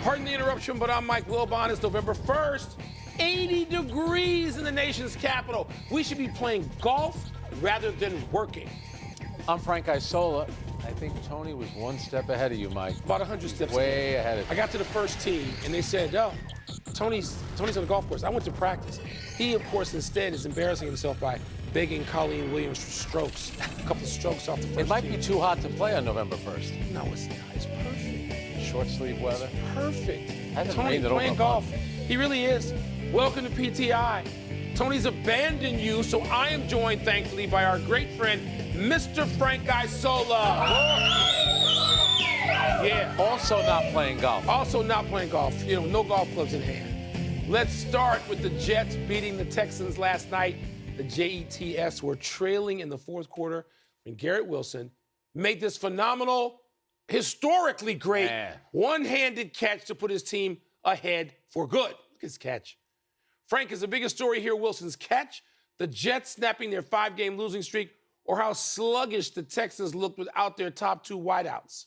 Pardon the interruption, but I'm Mike Wilbon. It's November 1st, 80 degrees in the nation's capital. We should be playing golf rather than working. I'm Frank Isola. I think Tony was one step ahead of you, Mike. About 100 steps way ahead of you. I got to the first tee, and they said, "Oh, Tony's on the golf course." I went to practice. He, of course, instead is embarrassing himself by begging Colleen Williams for strokes, a couple of strokes off the first It might tee. be too hot to play on November 1st. No, it's not. It's perfect. Short sleeve weather. Perfect. Hasn't Tony rained in over playing a golf. month. He really is. Welcome to PTI. Tony's abandoned you, so I am joined, thankfully, by our great friend, Mr. Frank Isola. Yeah. Also not playing golf. Also not playing golf. You know, no golf clubs in hand. Let's start with the Jets beating the Texans last night. The Jets were trailing in the fourth quarter when Garrett Wilson made this phenomenal, historically great, one-handed catch to put his team ahead for good. Look at his catch. Frank, is the biggest story here Wilson's catch, the Jets snapping their 5-game losing streak, or how sluggish the Texans looked without their top two wideouts?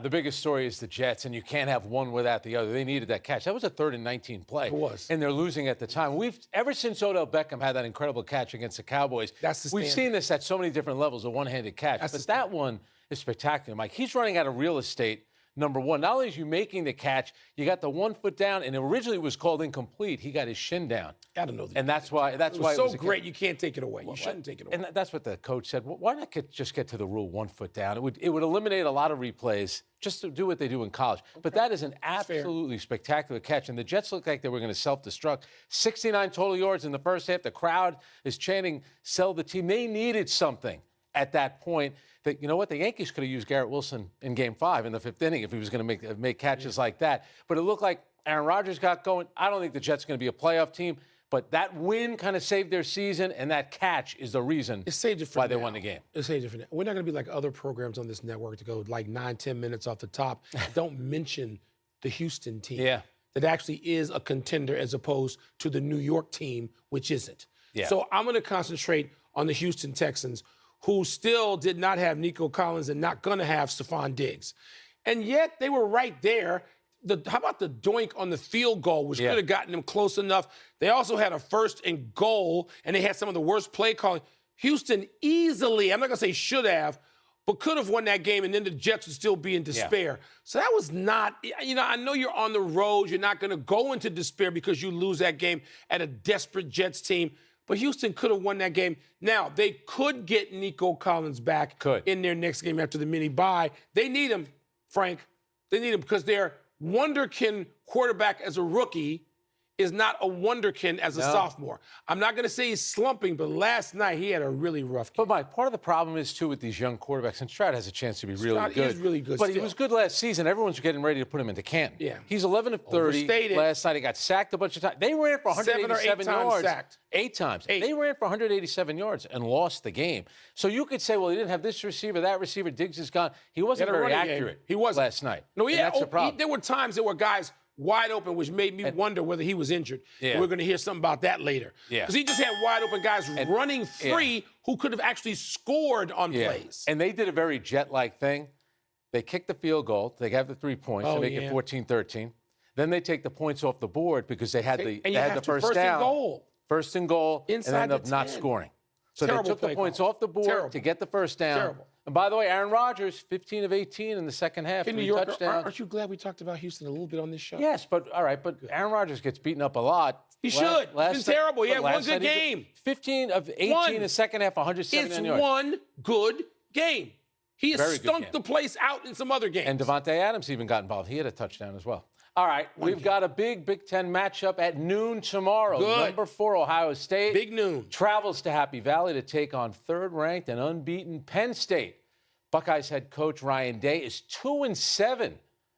The biggest story is the Jets, and you can't have one without the other. They needed that catch. That was a 3rd and 19 play. It was. And they're losing at the time. Ever since Odell Beckham had that incredible catch against the Cowboys, we've seen this at so many different levels, a one-handed catch. But that one is spectacular, Mike. He's running out of real estate. Number one, not only is you making the catch, you got the 1 foot down, and originally it was called incomplete. He got his shin down. I don't know. And that's why it was so great. You can't take it away. You shouldn't take it away. And that's what the coach said. Why not just get to the rule 1 foot down? It would eliminate a lot of replays just to do what they do in college. Okay. But that is an absolutely spectacular catch. And the Jets looked like they were going to self-destruct. 69 total yards in the first half. The crowd is chanting, "Sell the team." They needed something at that point. That, you know what, the Yankees could have used Garrett Wilson in Game 5 in the 5th inning if he was going to make catches like that. But it looked like Aaron Rodgers got going. I don't think the Jets are going to be a playoff team, but that win kind of saved their season, and that catch is the reason why they won the game. It's saved different. We're not going to be like other programs on this network to go like 9-10 minutes off the top. Don't mention the Houston team that actually is a contender as opposed to the New York team, which isn't. So I'm going to concentrate on the Houston Texans, who still did not have Nico Collins and not going to have Stephon Diggs. And yet they were right there. How about the doink on the field goal, which could have gotten them close enough? They also had a 1st and goal, and they had some of the worst play calling. Houston easily, I'm not going to say should have, but could have won that game, and then the Jets would still be in despair. So that was not, I know you're on the road. You're not going to go into despair because you lose that game at a desperate Jets team. But Houston could have won that game. Now, they could get Nico Collins back in their next game after the mini bye. They need him, Frank. They need him because their wonderkin quarterback as a rookie is not a wonderkin as a sophomore. I'm not going to say he's slumping, but last night he had a really rough game. But, Mike, part of the problem is, too, with these young quarterbacks, and Stroud has a chance to be really good. He is really good But he was good last season. Everyone's getting ready to put him into Canton. Yeah. He's 11 of 30. Overstated. Last night he got sacked a bunch of times. They ran for 187 yards. Sacked. 8 times. They ran for 187 yards and lost the game. So you could say, well, he didn't have this receiver, that receiver. Diggs is gone. He wasn't very accurate. He wasn't last night. No, that's the problem. There were times there were guys wide open, which made me wonder whether he was injured. We're going to hear something about that later. Because he just had wide open guys running free who could have actually scored on plays. And they did a very Jet-like thing. They kicked the field goal. They have the 3 points to make it 14-13. Then they take the points off the board because they had the first down. First and goal. Inside and ended up not scoring. So they took the points off the board to get the first down. Terrible. And by the way, Aaron Rodgers, 15 of 18 in the second half, 3 touchdowns. Aren't you glad we talked about Houston a little bit on this show? Yes, but all right, but Aaron Rodgers gets beaten up a lot. He should. He's been terrible. He had one good game. 15 of 18 in the second half, 179 yards. It's one good game. He has stunk the place out in some other games. And Devontae Adams even got involved. He had a touchdown as well. All right, we've got a big Big Ten matchup at noon tomorrow. Number 4, Ohio State. Big noon. Travels to Happy Valley to take on 3rd-ranked and unbeaten Penn State. Buckeyes head coach Ryan Day is 2-7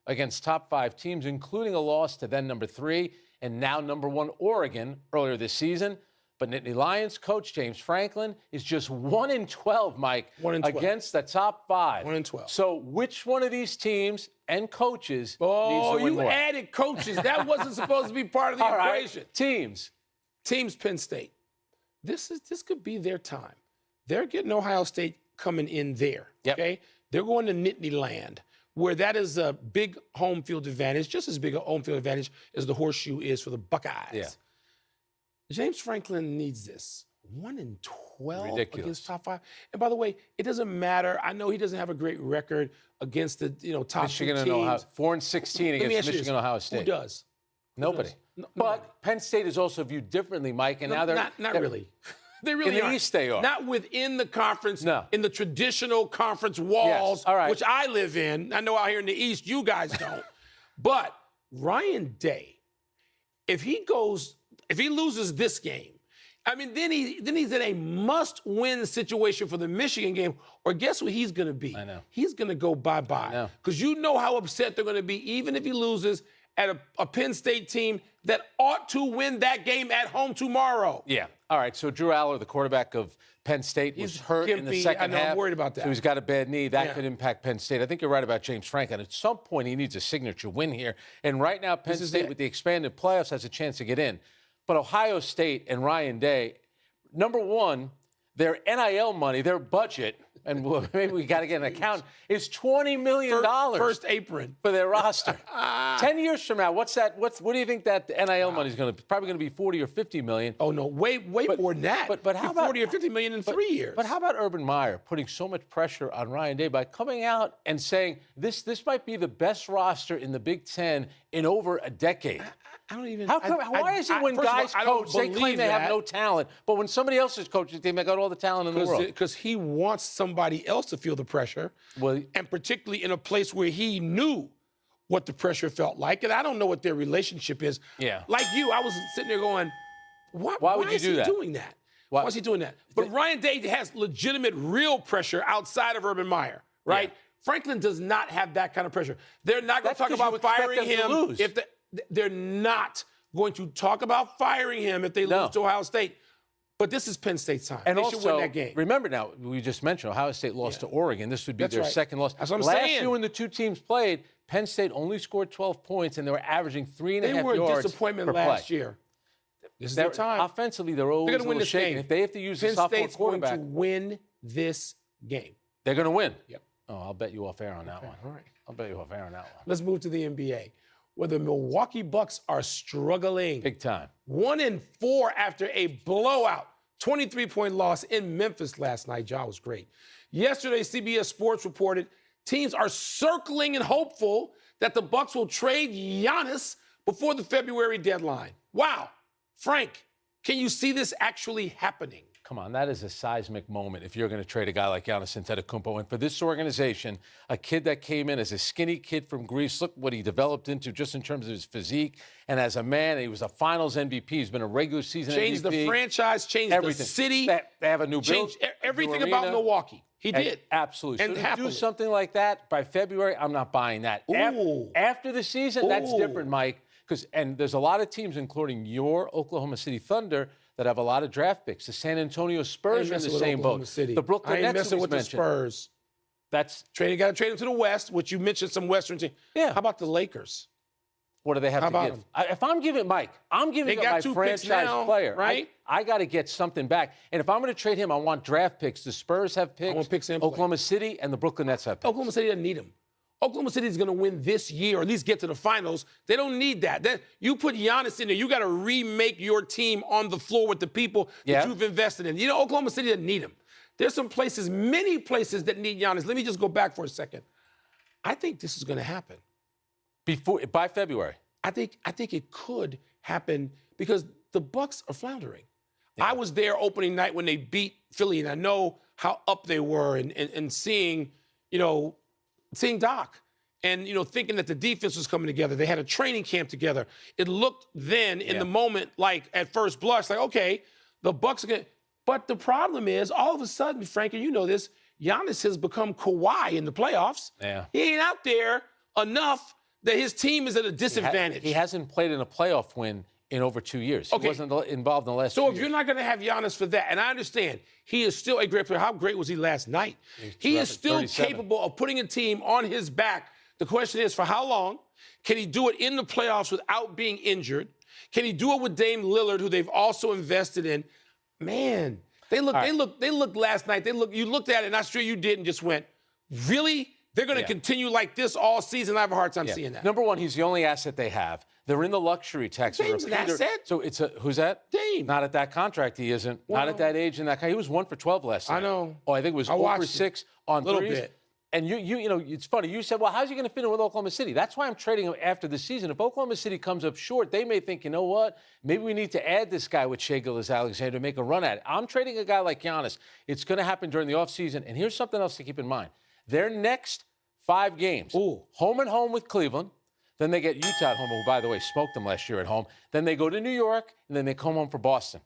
against top 5 teams, including a loss to then number 3 and now number 1 Oregon earlier this season. But Nittany Lions coach James Franklin is just 1-12, Mike, 1-12. against the top 5. 1-12. So which one of these teams and coaches needs to win more? You added coaches. That wasn't supposed to be part of the equation. Teams, Penn State. This could be their time. They're getting Ohio State coming in there. Okay? They're going to Nittany Land, where that is a big home field advantage, just as big a home field advantage as the horseshoe is for the Buckeyes. Yeah. James Franklin needs this. 1-12 Ridiculous. against top 5. And by the way, it doesn't matter. I know he doesn't have a great record against the top Michigan 2 and teams. Ohio, 4-16 against Michigan and Ohio State. Who does? Nobody. No, but Penn State is also viewed differently, Mike, and now they're not really. They really in are. the East they are. Not within the conference, No. in the traditional conference walls, Yes. All right. which I live in. I know out here in the East, you guys don't. But Ryan Day, if he loses this game, I mean, then he's in a must-win situation for the Michigan game. Or guess what he's going to be? I know. He's going to go bye-bye. Because you know how upset they're going to be, even if he loses at a Penn State team that ought to win that game at home tomorrow. Yeah. All right. So Drew Aller, the quarterback of Penn State, was hurt in the second half. I'm worried about that. So he's got a bad knee. That could impact Penn State. I think you're right about James Franklin. At some point, he needs a signature win here. And right now, Penn State, with the expanded playoffs, has a chance to get in. But Ohio State and Ryan Day, number one, their NIL money, their budget, and maybe we got to get an account, is $20 million. First apron. For their roster. 10 years from now, what's that? What do you think that NIL money is going to be? Probably going to be 40 or 50 million. Oh, no, way more than that. But how about 40 or 50 million in 3 years? But how about Urban Meyer putting so much pressure on Ryan Day by coming out and saying this might be the best roster in the Big Ten in over a decade? I don't even. Why is it when guys coach, they claim they have no talent, but when somebody else is coaching, they got all the talent in the world? Because he wants somebody else to feel the pressure, and particularly in a place where he knew what the pressure felt like. And I don't know what their relationship is. Yeah. Like you, I was sitting there going, why would you do that? Doing that? Why is he doing that? But Ryan Day has legitimate, real pressure outside of Urban Meyer, right? Yeah. Franklin does not have that kind of pressure. They're not going to talk about firing him if they're not going to talk about firing him if they lose to Ohio State. But this is Penn State's time. And they also, should win that game. Remember now, we just mentioned Ohio State lost to Oregon. This would be their second loss. That's what I'm saying. saying. Last year when the two teams played, Penn State only scored 12 points, and they were averaging 3.5 yards. They were a disappointment last year. This is their time. Offensively, they're always going to win this shaken. game. If they have to use Penn a sophomore State's quarterback, going to win this game. They're going to win. Yep. Oh, I'll bet you off air on that one. All right. I'll bet you off air on that one. Let's move to the NBA, where the Milwaukee Bucks are struggling. Big time. 1-4 after a blowout 23-point loss in Memphis last night. Ja was great. Yesterday, CBS Sports reported teams are circling and hopeful that the Bucks will trade Giannis before the February deadline. Wow. Frank, can you see this actually happening? Come on, that is a seismic moment if you're going to trade a guy like Giannis Antetokounmpo. And for this organization, a kid that came in as a skinny kid from Greece, look what he developed into just in terms of his physique. And as a man, he was a finals MVP. He's been a regular season MVP. Changed the franchise, changed everything. The city. They have a new build. Changed everything about Milwaukee. He did. Absolutely. And so to do something like that by February, I'm not buying that. After the season, that's different, Mike. And there's a lot of teams, including your Oklahoma City Thunder, that have a lot of draft picks. The San Antonio Spurs are in the same boat. City. The Brooklyn Nets messing with mentioned. The Spurs. That's trading. Got to trade them to the West, which you mentioned some Western teams. Yeah. How about the Lakers? What do they have to give? If I'm giving Mike, I'm giving up my franchise player. Right? I got to get something back. And if I'm going to trade him, I want draft picks. The Spurs have picks. I want picks and Oklahoma City and the Brooklyn Nets have picks. Oklahoma City doesn't need them. Oklahoma City is going to win this year, or at least get to the finals. They don't need that. You put Giannis in there, you got to remake your team on the floor with the people that you've invested in. You know, Oklahoma City doesn't need him. There's some places, many places that need Giannis. Let me just go back for a second. I think this is going to happen. By February. I think it could happen because the Bucks are floundering. Yeah. I was there opening night when they beat Philly, and I know how up they were and seeing, seeing Doc and, thinking that the defense was coming together. They had a training camp together. It looked then in the moment like at first blush, like, okay, the Bucks are going to. But the problem is all of a sudden, Frankie, you know this, Giannis has become Kawhi in the playoffs. Yeah. He ain't out there enough that his team is at a disadvantage. He hasn't played in a playoff win in over 2 years. Okay. He wasn't involved in the last 2 years. So if you're not going to have Giannis for that, and I understand, he is still a great player. How great was he last night? He is still 37. capable of putting a team on his back. The question is, for how long? Can he do it in the playoffs without being injured? Can he do it with Dame Lillard, who they've also invested in? Man, they looked last night. You looked at it, and I'm sure you did, and just went, really? they're going to continue like this all season. I have a hard time seeing that. Number one, he's the only asset they have. They're in the luxury tax. Dame's an asset. So who's that? Dame. Not at that contract, he isn't. Well, not at that age and that kind. He was 1 for 12 last night. I know. Oh, I think it was 0 for 6 on little threes. bit. And you know, it's funny. You said, well, how's he going to fit in with Oklahoma City? That's why I'm trading him after the season. If Oklahoma City comes up short, they may think, you know what? Maybe we need to add this guy with Shai Gilgeous-Alexander to make a run at it. I'm trading a guy like Giannis. It's going to happen during the offseason. And here's something else to keep in mind. Their next 5 games, home and home with Cleveland. Then they get Utah at home, who, by the way, smoked them last year at home. Then they go to New York, and then they come home for Boston.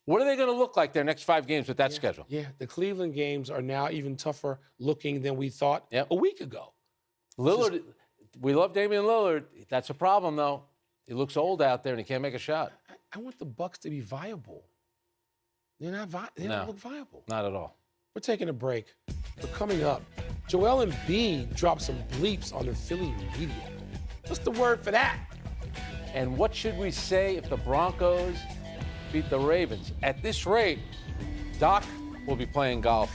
What are they going to look like their next 5 games with that schedule? Yeah, the Cleveland games are now even tougher looking than we thought a week ago. Lillard, we love Damian Lillard. That's a problem, though. He looks old out there, and he can't make a shot. I want the Bucks to be viable. They're not they don't look viable. Not at all. We're taking a break. But coming up, Joel Embiid dropped some bleeps on the Philly media. What's the word for that? And what should we say if the Broncos beat the Ravens? At this rate, Doc will be playing golf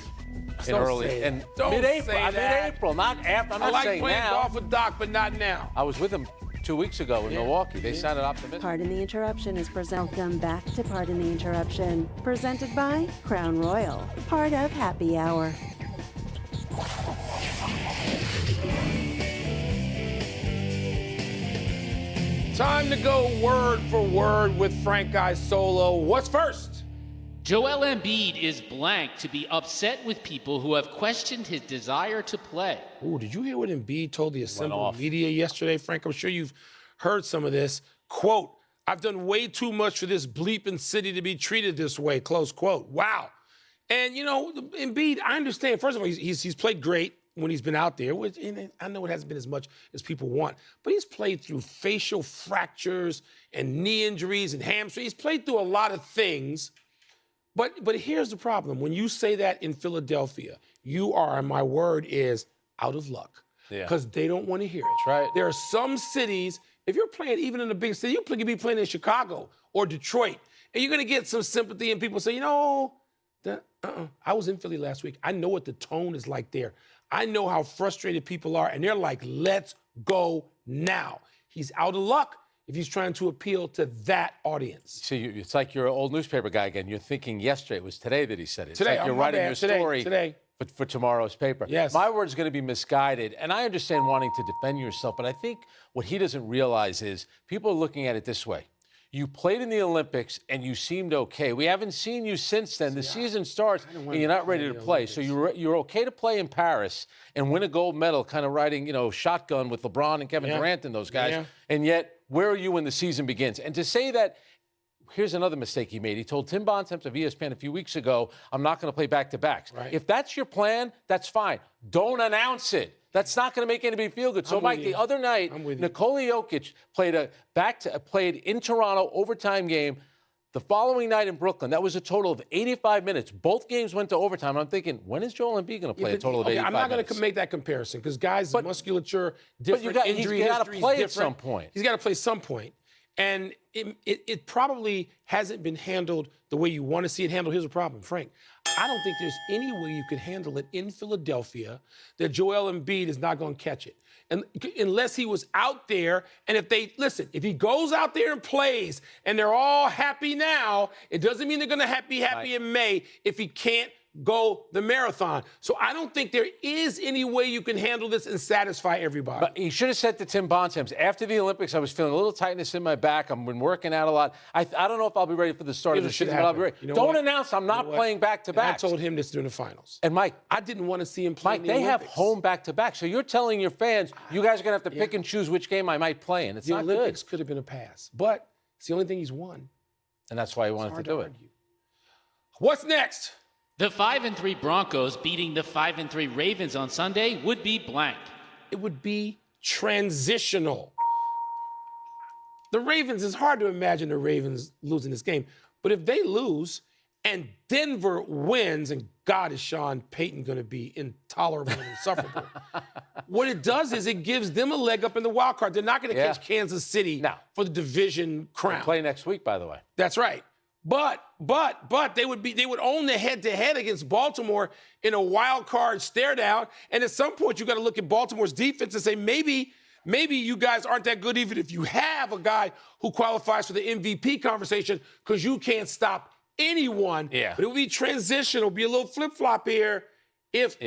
in mid-April, not after. I'm not saying now. I like playing golf with Doc, but not now. I was with him 2 weeks ago in Milwaukee. They sounded optimistic. Pardon the Interruption is Welcome back to Pardon the Interruption, presented by Crown Royal, part of Happy Hour. Time to go word for word with Frank Isola. What's first? Joel Embiid is blank to be upset with people who have questioned his desire to play. Oh, did you hear what Embiid told the assembled media yesterday, Frank? I'm sure you've heard some of this. Quote, I've done way too much for this bleeping city to be treated this way, close quote. Wow. And, you know, Embiid, I understand. First of all, he's played great when he's been out there, and I know it hasn't been as much as people want, but he's played through facial fractures and knee injuries and hamstrings. He's played through a lot of things. But here's the problem. When you say that in Philadelphia, you are, and my word is, out of luck. Because they don't want to hear it. That's right. There are some cities, if you're playing even in a big city, you could be playing in Chicago or Detroit, and you're going to get some sympathy, and people say, you know, I was in Philly last week. I know what the tone is like there. I know how frustrated people are, and they're like, let's go now. He's out of luck if he's trying to appeal to that audience. See, it's like you're an old newspaper guy again. You're thinking yesterday. It was today that he said it. It's Today, like you're writing your story for tomorrow's paper. Yes. My word's going to be misguided, and I understand wanting to defend yourself, but I think what he doesn't realize is people are looking at it this way. You played in the Olympics, and you seemed okay. We haven't seen you since then. The season starts, and you're not ready to play. So you're okay to play in Paris and win a gold medal, kind of riding, you know, shotgun with LeBron and Kevin Durant and those guys. And yet, where are you when the season begins? And to say that, here's another mistake he made. He told Tim Bontemps of ESPN a few weeks ago, I'm not going to play back-to-backs. Right. If that's your plan, that's fine. Don't announce it. That's not going to make anybody feel good. So, Mike, the other night, Nikola Jokic played in Toronto overtime game. The following night in Brooklyn, that was a total of 85 minutes. Both games went to overtime. I'm thinking, when is Joel Embiid going to play a total of 85 minutes? I'm not going to make that comparison because guys' musculature, different injury he's got history to play different. at some point. He's got to play some point. And it probably hasn't been handled the way you want to see it handled. Here's the problem, Frank. I don't think there's any way you could handle it in Philadelphia that Joel Embiid is not going to catch it. And unless he was out there, and if he goes out there and plays and they're all happy now, it doesn't mean they're going to be happy in May if he can't go the marathon. So I don't think there is any way you can handle this and satisfy everybody. But he should have said to Tim Bontemps, after the Olympics, I was feeling a little tightness in my back. I've been working out a lot. I don't know if I'll be ready for the start of the season, but I'll be ready. Don't announce I'm not playing back-to-back. I told him this during the finals. And, Mike, I didn't want to see him play in the Olympics. They have home back-to-back. So you're telling your fans, you guys are going to have to pick and choose which game I might play in. It's not good. The Olympics could have been a pass, but it's the only thing he's won. And that's why he wanted to do it. What's next? The 5-3 Broncos beating the 5-3 Ravens on Sunday would be blank. It would be transitional. The Ravens, it's hard to imagine the Ravens losing this game, but if they lose and Denver wins, and God, is Sean Payton going to be intolerable and insufferable, what it does is it gives them a leg up in the wild card. They're not going to catch Kansas City for the division crown. They play next week, by the way. That's right. But they would own the head-to-head against Baltimore in a wild card stare down. And at some point, you got to look at Baltimore's defense and say, maybe you guys aren't that good, even if you have a guy who qualifies for the MVP conversation, because you can't stop anyone. Yeah. But it will be transition. It'll be a little flip-flop here if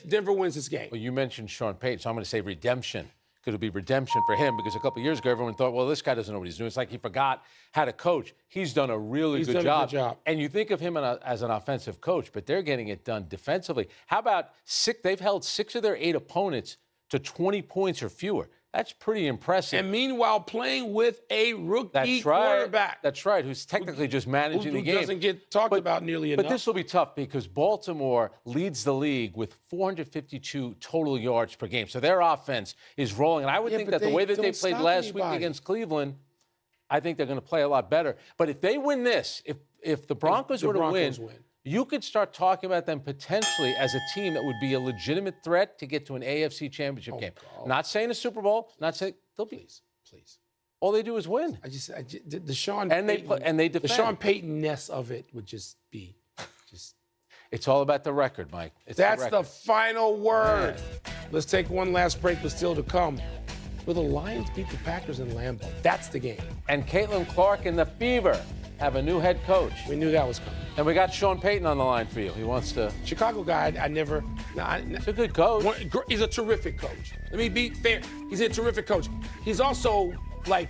Denver wins this game. Well, you mentioned Sean Payton, so I'm going to say redemption. Could it be redemption for him? Because a couple of years ago, everyone thought, well, this guy doesn't know what he's doing. It's like he forgot how to coach. He's done a really good job. And you think of him as an offensive coach, but they're getting it done defensively. How about they've held 6 of their 8 opponents to 20 points or fewer. That's pretty impressive. And meanwhile, playing with a rookie quarterback. That's right, who's technically just managing the game. Who doesn't get talked about nearly enough. But this will be tough because Baltimore leads the league with 452 total yards per game. So their offense is rolling. And I would think that the way that they played last week against Cleveland, I think they're going to play a lot better. But if they win this, if the Broncos were to win, you could start talking about them potentially as a team that would be a legitimate threat to get to an AFC championship game. God. Not saying a Super Bowl, not saying they'll be. Please. All they do is win. The Sean and Payton, they defend. The Sean Payton-ness of it would just be It's all about the record, Mike. That's the final word. Yeah. Let's take one last break, but still to come. Will the Lions beat the Packers in Lambeau? That's the game. And Caitlin Clark and the Fever have a new head coach. We knew that was coming. And we got Sean Payton on the line for you. He wants to. Chicago guy, He's a good coach. He's a terrific coach. Let me be fair. He's a terrific coach. He's also,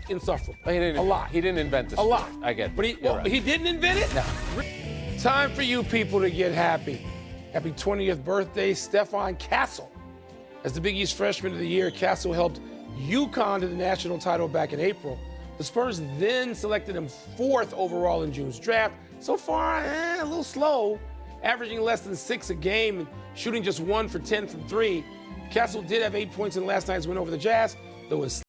insufferable. A lot. He didn't invent this. A lot. I get it. But he didn't invent it? No. Time for you people to get happy. Happy 20th birthday, Stephon Castle. As the Big East Freshman of the Year, Castle helped UConn to the national title back in April. The Spurs then selected him 4th overall in June's draft. So far, a little slow, averaging less than 6 a game and shooting just 1 for 10 from 3. Castle did have 8 points in last night's win over the Jazz, though his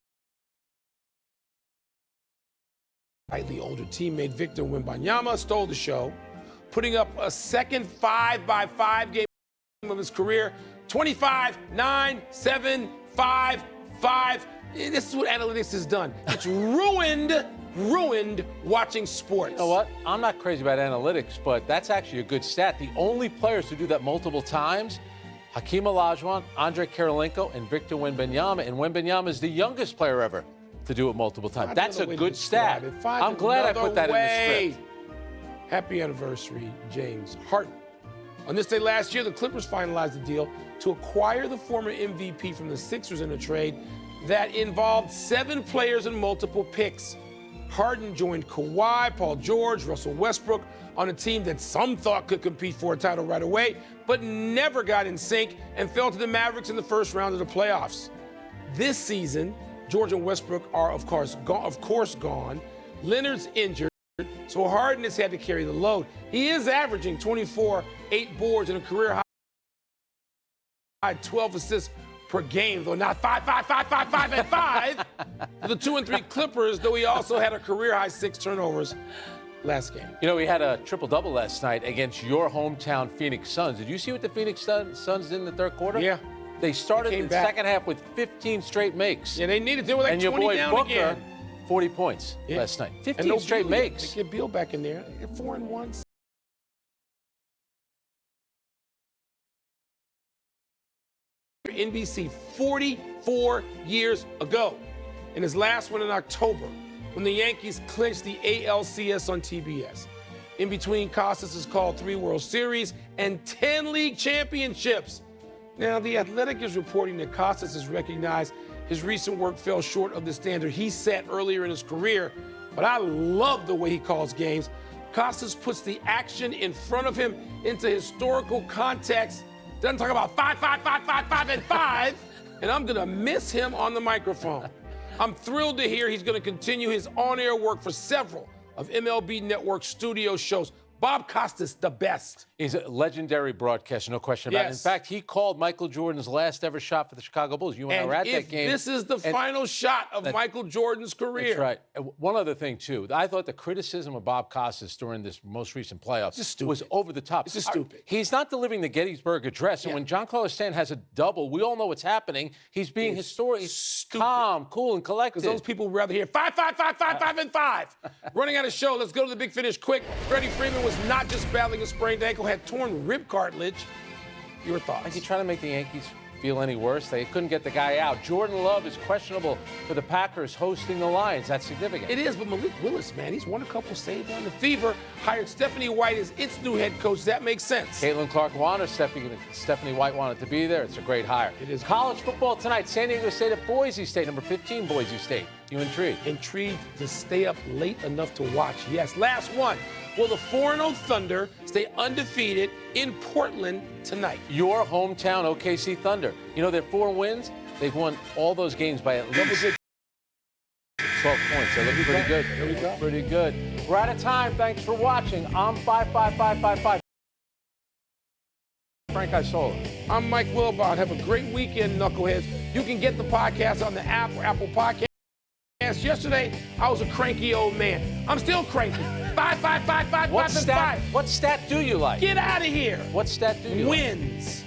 slightly older teammate Victor Wembanyama stole the show, putting up a second 5-by-5 game of his career, 25, 9, 7, 5, 5. This is what analytics has done. It's ruined watching sports. You know what? I'm not crazy about analytics, but that's actually a good stat. The only players who do that multiple times, Hakeem Olajuwon, Andre Kirilenko, and Victor Wembanyama. And Wembanyama is the youngest player ever to do it multiple times. That's a good stat. I'm glad I put that in the script. Happy anniversary, James Harden. On this day last year, the Clippers finalized a deal to acquire the former MVP from the Sixers in a trade that involved 7 players and multiple picks. Harden joined Kawhi, Paul George, Russell Westbrook on a team that some thought could compete for a title right away, but never got in sync and fell to the Mavericks in the first round of the playoffs. This season, George and Westbrook are, of course, gone. Leonard's injured, so Harden has had to carry the load. He is averaging 24, 8 boards, and a career high 12 assists per game, though not 5, and 5. The 2 and 3 Clippers, though he also had a career high 6 turnovers last game. You know, we had a triple-double last night against your hometown Phoenix Suns. Did you see what the Phoenix Suns did in the third quarter? Yeah. They started the second half with 15 straight makes. Yeah, they needed. They were like 20 down again. And your boy Booker, 40 points last night. 15 straight makes. They get Beal back in there. They're 4-1. NBC 44 years ago, in his last one in October, when the Yankees clinched the ALCS on TBS. In between, Costas has called 3 World Series and 10 league championships. Now, The Athletic is reporting that Costas has recognized his recent work fell short of the standard he set earlier in his career, but I love the way he calls games. Costas puts the action in front of him into historical context. Doesn't talk about 5, and 5, and I'm going to miss him on the microphone. I'm thrilled to hear he's going to continue his on-air work for several of MLB Network's studio shows. Bob Costas, the best. He's a legendary broadcaster, no question about it. In fact, he called Michael Jordan's last ever shot for the Chicago Bulls. You and I were at that game. This is the final shot of Michael Jordan's career. That's right. One other thing, too. I thought the criticism of Bob Costas during this most recent playoffs was over the top. It's just stupid. He's not delivering the Gettysburg Address. And when John Carlos Stanton has a double, we all know what's happening. He's being historic, calm, cool, and collected. Because those people would rather hear 5, 5, 5, 5, 5, and 5. Running out of show. Let's go to the big finish quick. Freddie Freeman was not just battling a sprained ankle, had torn rib cartilage. Your thoughts? Are you trying to make the Yankees feel any worse? They couldn't get the guy out. Jordan Love is questionable for the Packers hosting the Lions. That's significant. It is, but Malik Willis, man, he's won a couple saves on the Fever. Hired Stephanie White as its new head coach. That makes sense. Caitlin Clark wanted Stephanie White wanted to be there. It's a great hire. It is. College football tonight. San Diego State at Boise State. Number 15, Boise State. You intrigued? Intrigued to stay up late enough to watch. Yes. Last one. Will the 4-0 Thunder stay undefeated in Portland tonight? Your hometown OKC Thunder. You know, their 4 wins, they've won all those games by at least 12 points. They look pretty good. There we go. Pretty good. We're out of time. Thanks for watching. I'm 55555. Frank Isola. I'm Mike Wilbon. Have a great weekend, knuckleheads. You can get the podcast on the app or Apple Podcasts. Yesterday, I was a cranky old man. I'm still cranky. 5, 5, 5, 5, 5, and 5. What stat do you like? Get out of here. What stat do you like? Wins.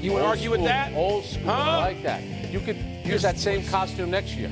You want to argue with that? Old school. Huh? I like that. You could use that same costume next year.